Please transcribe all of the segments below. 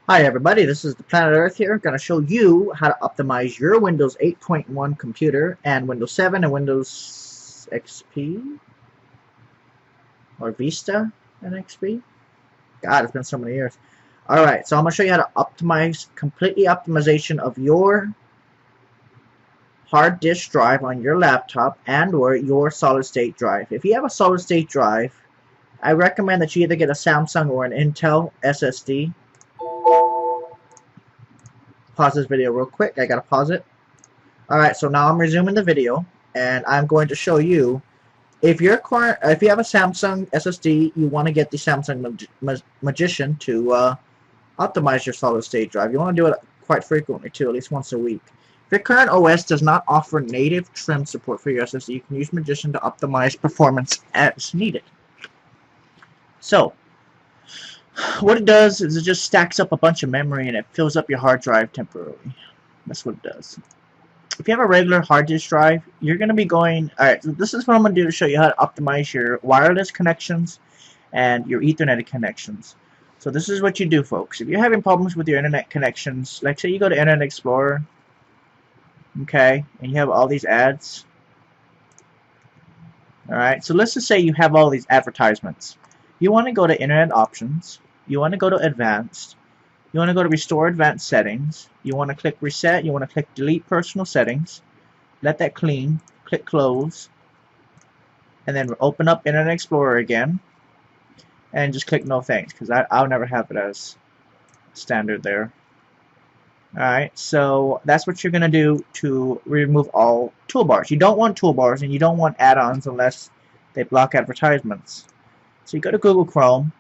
Hi everybody, this is the Planet Earth here. I'm going to show you how to optimize your Windows 8.1 computer and Windows 7 and Windows XP or Vista and XP. God, it's been so many years. Alright, so I'm going to show you how to optimize, completely optimization of your hard disk drive on your laptop and or your solid state drive. If you have a solid state drive, I recommend that you either get a Samsung or an Intel SSD. Pause this video real quick. I gotta pause it. Alright, so now I'm resuming the video, and I'm going to show you if you have a Samsung SSD, you want to get the Samsung Magician to optimize your solid state drive. You want to do it quite frequently too, at least once a week. If your current OS does not offer native trim support for your SSD, you can use Magician to optimize performance as needed. So, what it does is it just stacks up a bunch of memory and it fills up your hard drive temporarily. That's what it does. If you have a regular hard disk drive, you're going to be going, alright, so this is what I'm going to do to show you how to optimize your wireless connections and your Ethernet connections. So this is what you do, folks. If you're having problems with your internet connections, like say you go to Internet Explorer, okay, and you have all these ads, alright, so let's just say you have all these advertisements. You want to go to Internet Options, you want to go to Advanced, you want to go to Restore Advanced Settings. You want to click Reset. You want to click Delete Personal Settings. Let that clean. Click Close. And then open up Internet Explorer again. And just click No Thanks, because I'll never have it as standard there. Alright, so that's what you're going to do to remove all toolbars. You don't want toolbars and you don't want add-ons unless they block advertisements. So you go to Google Chrome.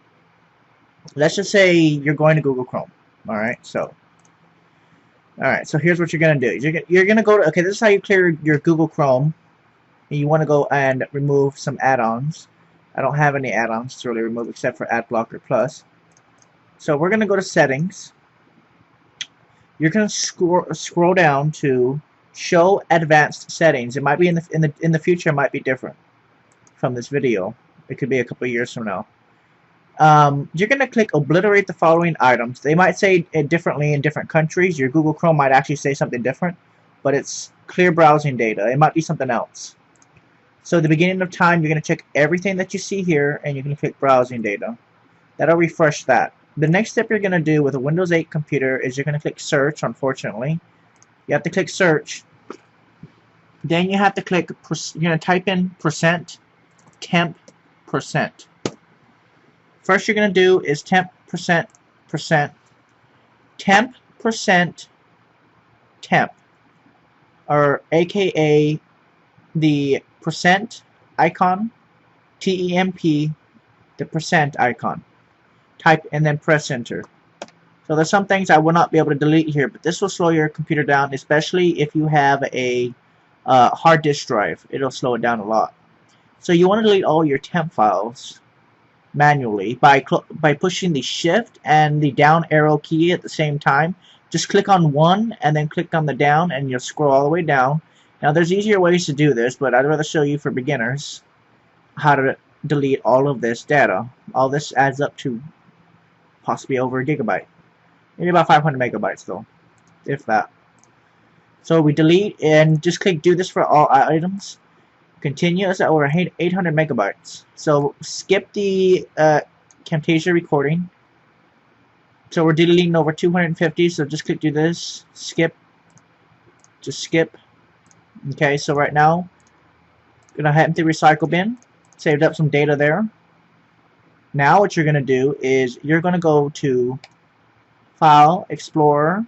Let's just say you're going to Google Chrome. Alright, so here's what you're going to do. You're going to go to, okay, this is how you clear your Google Chrome. And you want to go and remove some add-ons. I don't have any add-ons to really remove except for AdBlocker Plus. So we're going to go to Settings. You're going to scroll down to Show Advanced Settings. It might be in the future, it might be different from this video. It could be a couple years from now. You're going to click Obliterate the following items. They might say it differently in different countries. Your Google Chrome might actually say something different, but it's clear browsing data. It might be something else. So at the beginning of time, you're going to check everything that you see here, and you're going to click Browsing Data. That'll refresh that. The next step you're going to do with a Windows 8 computer is you're going to click Search, unfortunately. You have to click Search. Then you have to click, you're going to type in %temp %. First you're going to do is temp %, temp %, temp, or aka the percent icon, TEMP, the percent icon. Type and then press enter. So there's some things I will not be able to delete here, but this will slow your computer down, especially if you have a hard disk drive. It'll slow it down a lot. So you want to delete all your temp files manually by pushing the shift and the down arrow key at the same time. Just click on one and then click on the down and you'll scroll all the way down. Now there's easier ways to do this, but I'd rather show you for beginners how to delete all of this data. All this adds up to possibly over a gigabyte. Maybe about 500 megabytes though, if that. So we delete and just click do this for all items. Continue is over 800 megabytes. So skip the Camtasia recording. So we're deleting over 250. So just click do this. Skip. Just skip. Okay. So right now, gonna empty recycle bin. Saved up some data there. Now what you're gonna do is you're gonna go to File, Explorer.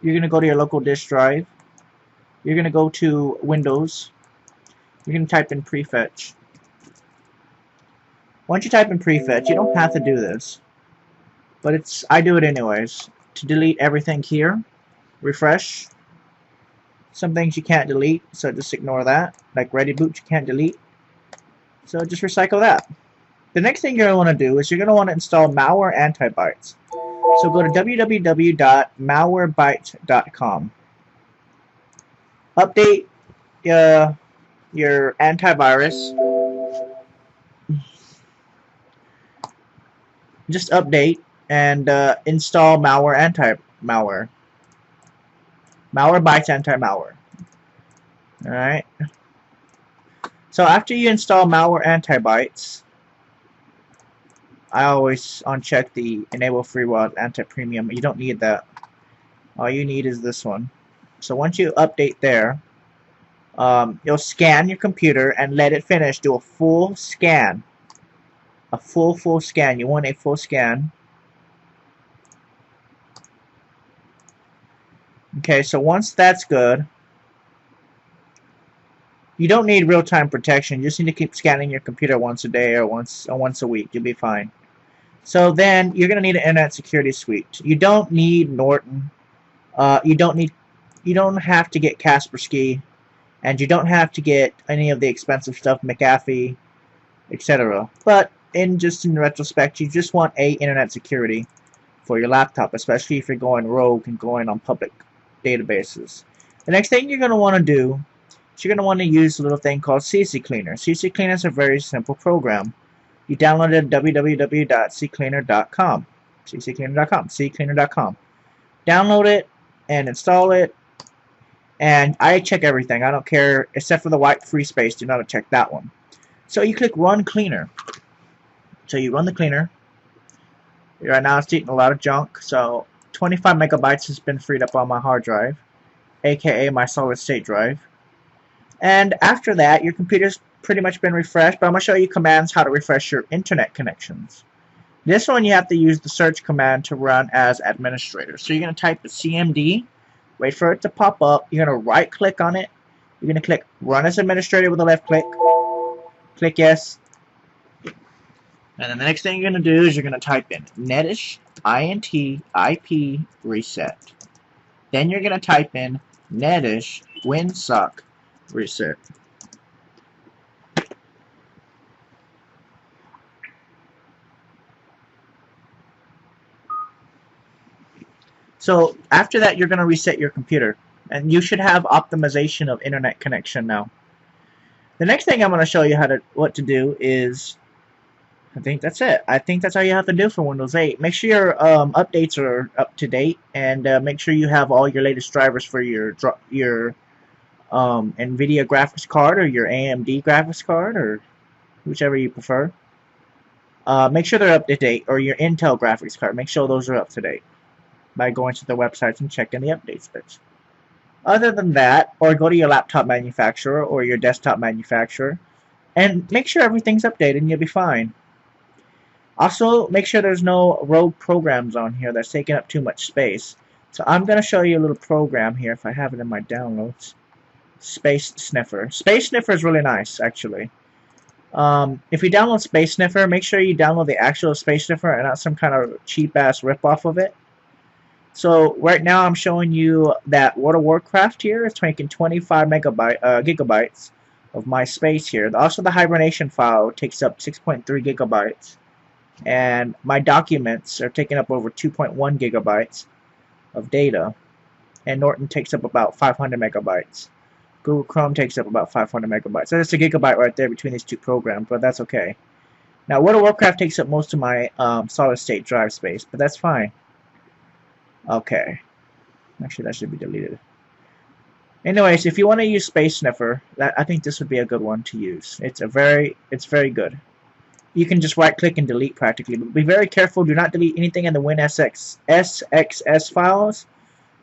You're gonna go to your local disk drive. You're gonna go to Windows. You're going to type in prefetch. Once you type in prefetch, you don't have to do this, but I do it anyways. To delete everything here, refresh. Some things you can't delete, so just ignore that. Like Ready Boot, you can't delete. So just recycle that. The next thing you're going to want to do is you're going to want to install Malware Antibytes. So go to www.malwarebytes.com. Update your antivirus. Just update and install malware anti-malware. Malwarebytes anti-malware. Alright. So after you install malware anti-bytes, I always uncheck the enable free wallet anti-premium. You don't need that. All you need is this one. So once you update there, you'll scan your computer and let it finish. Do a full scan. A full scan. You want a full scan. Okay, so once that's good, you don't need real-time protection. You just need to keep scanning your computer once a day or once a week. You'll be fine. So then you're going to need an internet security suite. You don't need Norton. You don't have to get Kaspersky, and you don't have to get any of the expensive stuff, McAfee, etc. But in retrospect, you just want a internet security for your laptop, especially if you're going rogue and going on public databases. The next thing you're going to want to do is you're going to want to use a little thing called CC Cleaner. CC Cleaner is a very simple program. You download it at www.ccleaner.com. ccleaner.com. Download it and install it. And I check everything. I don't care, except for the white free space. Do not check that one. So you click Run Cleaner. So you run the cleaner. Right now it's eating a lot of junk. So 25 megabytes has been freed up on my hard drive, aka my solid state drive. And after that, your computer's pretty much been refreshed, but I'm going to show you commands how to refresh your internet connections. This one you have to use the search command to run as administrator. So you're going to type the CMD, wait for it to pop up, you're going to right click on it, you're going to click run as administrator with a left click, click yes, and then the next thing you're going to do is you're going to type in netish int IP reset. Then you're going to type in netish winsock reset. So after that, you're going to reset your computer, and you should have optimization of internet connection now. The next thing I'm going to show you what to do is, I think that's it. I think that's all you have to do for Windows 8. Make sure your updates are up to date, and make sure you have all your latest drivers for your NVIDIA graphics card or your AMD graphics card, or whichever you prefer. Make sure they're up to date, or your Intel graphics card. Make sure those are up to date by going to the websites and checking the updates bits. Other than that, or go to your laptop manufacturer or your desktop manufacturer and make sure everything's updated and you'll be fine. Also, make sure there's no rogue programs on here that's taking up too much space. So I'm going to show you a little program here, if I have it in my downloads. Space Sniffer. Space Sniffer is really nice, actually. If you download Space Sniffer, make sure you download the actual Space Sniffer and not some kind of cheap-ass rip-off of it. So right now I'm showing you that World of Warcraft here is taking 25 gigabytes of my space here. Also the hibernation file takes up 6.3 gigabytes. And my documents are taking up over 2.1 gigabytes of data. And Norton takes up about 500 megabytes. Google Chrome takes up about 500 megabytes. So that's a gigabyte right there between these two programs, but that's okay. Now World of Warcraft takes up most of my solid state drive space, but that's fine. Okay. Actually, that should be deleted. Anyways, if you want to use Space Sniffer, I think this would be a good one to use. It's very good. You can just right-click and delete practically, but be very careful. Do not delete anything in the WinSXS files,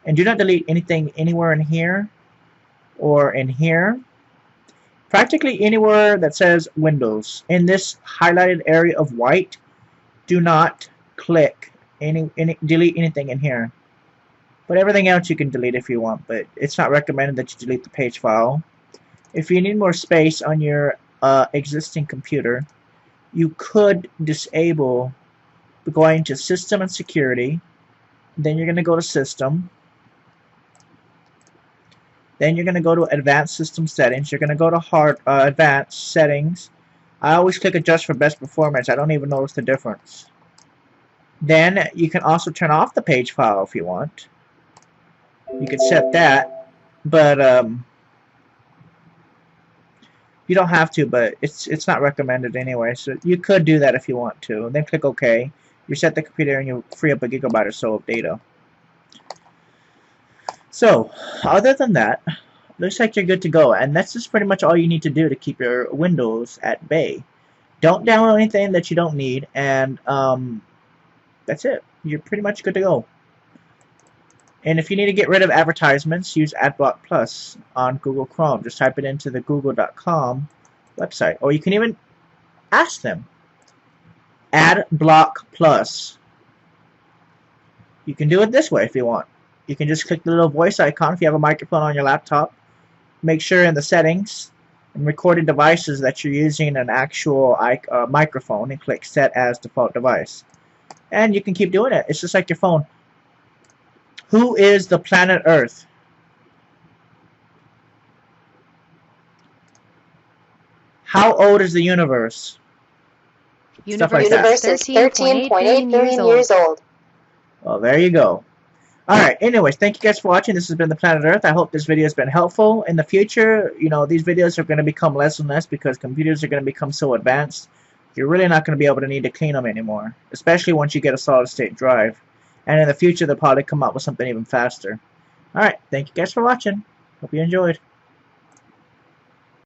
and do not delete anything anywhere in here or in here. Practically anywhere that says Windows. In this highlighted area of white, do not click delete anything in here. But everything else you can delete if you want, but it's not recommended that you delete the page file. If you need more space on your existing computer, you could disable going to System and Security. Then you're going to go to System. Then you're going to go to Advanced System Settings. You're going to go to Advanced Settings. I always click Adjust for Best Performance. I don't even notice the difference. Then you can also turn off the page file if you want. You can set that, but you don't have to. But it's not recommended anyway. So you could do that if you want to. And then click OK. reset the computer, and you'll free up a gigabyte or so of data. So, other than that, looks like you're good to go, and that's just pretty much all you need to do to keep your Windows at bay. Don't download anything that you don't need, and that's it. You're pretty much good to go. And if you need to get rid of advertisements, use AdBlock Plus on Google Chrome. Just type it into the google.com website, or you can even ask them. AdBlock Plus. You can do it this way if you want. You can just click the little voice icon if you have a microphone on your laptop. Make sure in the settings and recorded devices that you're using an actual microphone, and click Set as Default Device. And you can keep doing it. It's just like your phone. Who is the planet Earth? How old is the universe? Stuff like that. Universe is 13.8 billion years old. Well, there you go. Alright, anyways, thank you guys for watching. This has been the Planet Earth. I hope this video has been helpful. In the future, you know, these videos are going to become less and less because computers are going to become so advanced. You're really not going to be able to need to clean them anymore, especially once you get a solid-state drive. And in the future, they'll probably come out with something even faster. Alright, thank you guys for watching. Hope you enjoyed.